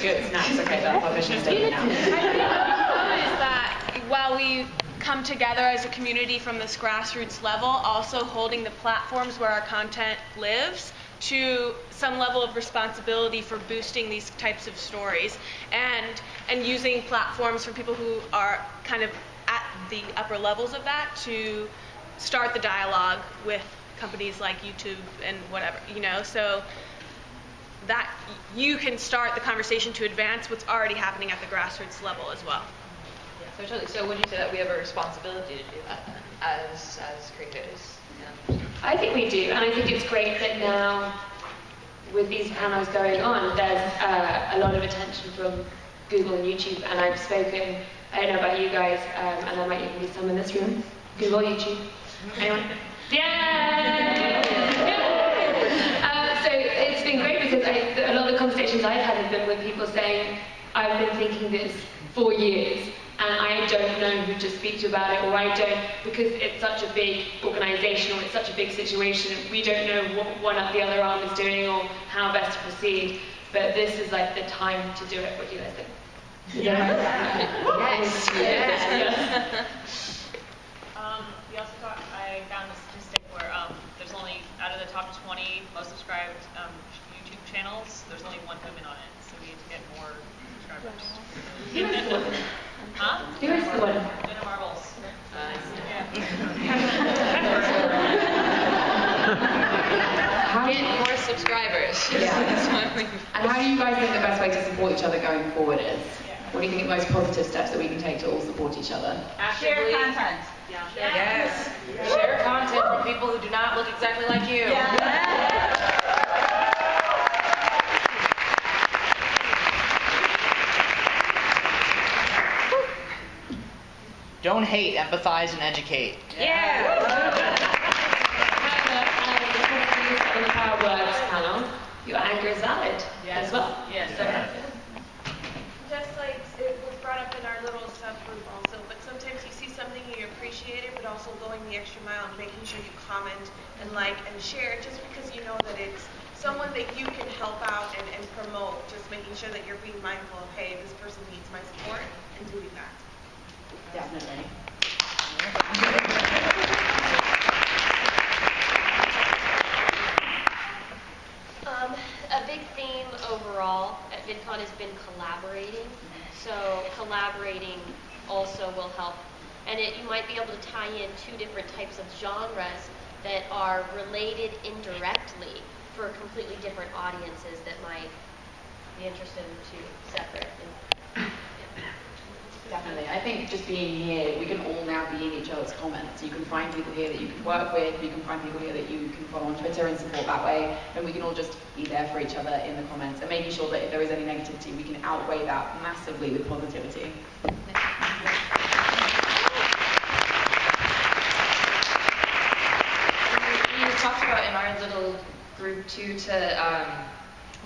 S5: Good. Snacks, okay, that's our mission statement now.
S11: I think is that while we come together as a community from this grassroots level, also holding the platforms where our content lives to some level of responsibility for boosting these types of stories and using platforms for people who are kind of at the upper levels of that to start the dialogue with companies like YouTube and whatever, so that you can start the conversation to advance what's already happening at the grassroots level as well.
S2: So totally. So would you say that we have a responsibility to do that as creators? Yeah.
S1: I think we do, and I think it's great that now, with these panels going on, there's a lot of attention from Google and YouTube, and I've spoken, I don't know about you guys, and there might even be some in this room, Google, YouTube, anyone? Yeah! So it's been great because a lot of the conversations I've had have been with people saying, I've been thinking this for years, and I don't know who to speak to about it, or I don't, because it's such a big organization, or it's such a big situation, we don't know what one up the other arm is doing, or how best to proceed, but this is like the time to do it. What do you guys think?
S2: Yes.
S3: We also thought, I found a statistic where there's only, out of the top 20 most subscribed YouTube channels, there's only one woman on it, so we need to get more subscribers.
S1: Who is the one?
S3: Huh?
S1: Who is the one?
S3: Jenna Marbles.
S2: Get more subscribers.
S5: And how do you guys think the best way to support each other going forward is? What do you think are the most positive steps that we can take to all support each other?
S7: Share content.
S4: Yes. Share content from people who do not look exactly like you.
S10: Don't hate, empathize, and educate.
S1: In our words panel, your anger is valid as well.
S3: Yes.
S7: Just like it was brought up in our little subgroup also, but sometimes you see something and you appreciate it, but also going the extra mile and making sure you comment and like and share just because you know that it's someone that you can help out and promote, just making sure that you're being mindful of, hey, this person needs my support, and doing that.
S5: Definitely.
S19: A big theme overall at VidCon has been collaborating. So collaborating also will help. And you might be able to tie in two different types of genres that are related indirectly for completely different audiences that might be interested in two separate
S5: think just being here, we can all now be in each other's comments. You can find people here that you can work with, you can find people here that you can follow on Twitter and support that way, and we can all just be there for each other in the comments, and making sure that if there is any negativity, we can outweigh that massively with positivity.
S2: We talked about in our little group too to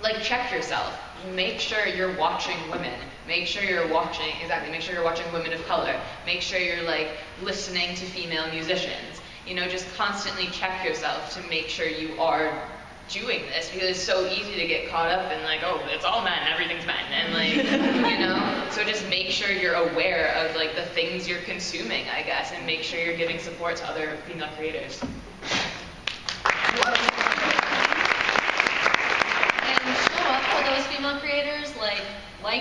S2: like check yourself. Make sure you're watching women. Make sure you're watching, make sure you're watching women of color. Make sure you're like listening to female musicians. You know, just constantly check yourself to make sure you are doing this, because it's so easy to get caught up in like, oh, it's all men, everything's men, and like, you know, so just make sure you're aware of like the things you're consuming, I guess, and make sure you're giving support to other female creators. For those female creators, like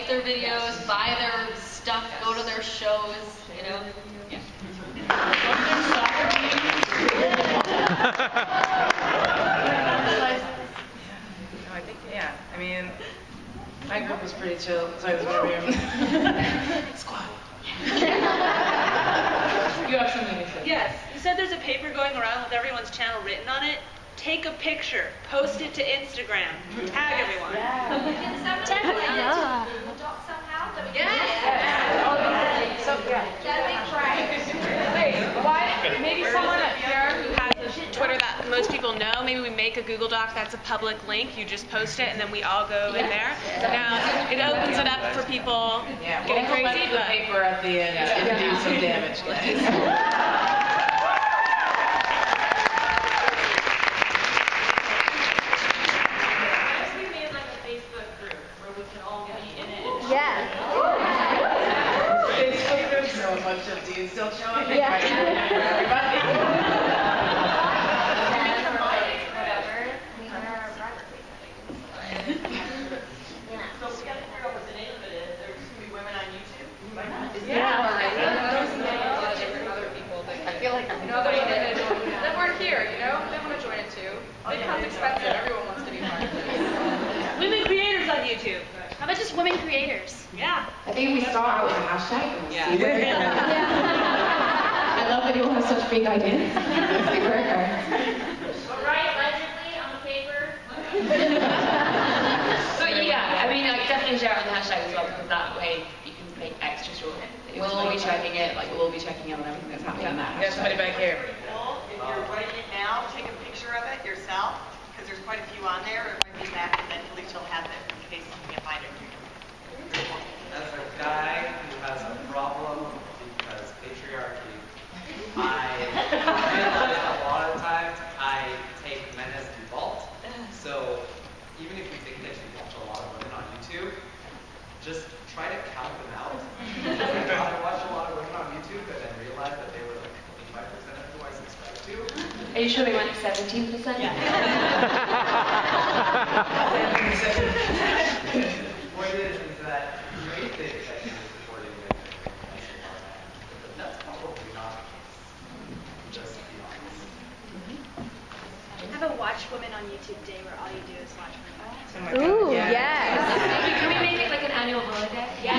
S2: their videos, buy their stuff, go to their shows, you know. Yeah.
S4: I think, yeah. I mean, my group was pretty chill. Sorry, there's one over here. Squad.
S1: You have something to say.
S20: Yes. You said there's a paper going around with everyone's channel written on it. Take a picture, post it to Instagram, tag everyone.
S12: Yeah.
S20: Wait, why? Maybe someone up here who has a Twitter that most people know, maybe we make a Google Doc that's a public link, you just post it and then we all go in there. Now, it opens it up for people getting crazy,
S4: but the paper at the end can do some damage, guys. Facebook group, so a bunch of dudes don't show up. Yeah.
S6: That weren't here, you know? They want to join it too. VidCon's expensive, everyone wants to be part of it.
S20: Women creators on YouTube.
S12: How about just women creators?
S20: Yeah.
S5: I think we start out with a hashtag and we'll see where it goes. I love that you all have such big ideas. Let's see where it goes.
S1: But write legibly on the paper. But yeah, I mean, like, definitely share it on the hashtag as well, because that way you can make extra sure.
S5: We'll all be checking it, like we'll all be checking in on everything that's happening on that hashtag.
S4: There's somebody back here.
S21: If you're writing it now, take a picture of it yourself, because there's quite a few on there. It might be back, and then at least you'll have it in case you can't find it.
S22: As a guy who has a problem because patriarchy, I realize a lot of times I take men as default. So even if you think that you watch a lot of women on YouTube, just try to count them out. I thought I watched a lot of women on YouTube, but then realized that they were like 25% of who I subscribe to.
S1: Are you sure they went 17%?
S21: Yeah.
S22: What it is that you may think that you're supporting women, but that's probably not the case. Just to be honest.
S8: Have a watch women on YouTube day where all you do is watch women.
S12: Ooh, yes.
S1: Can we make it like an annual holiday?
S12: Yeah.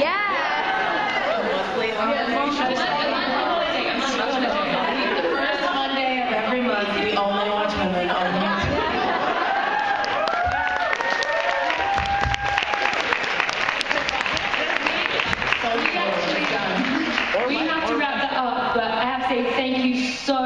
S4: The first Monday of every month, we only watch women on YouTube.
S1: We have to wrap that up, but I have to say thank you so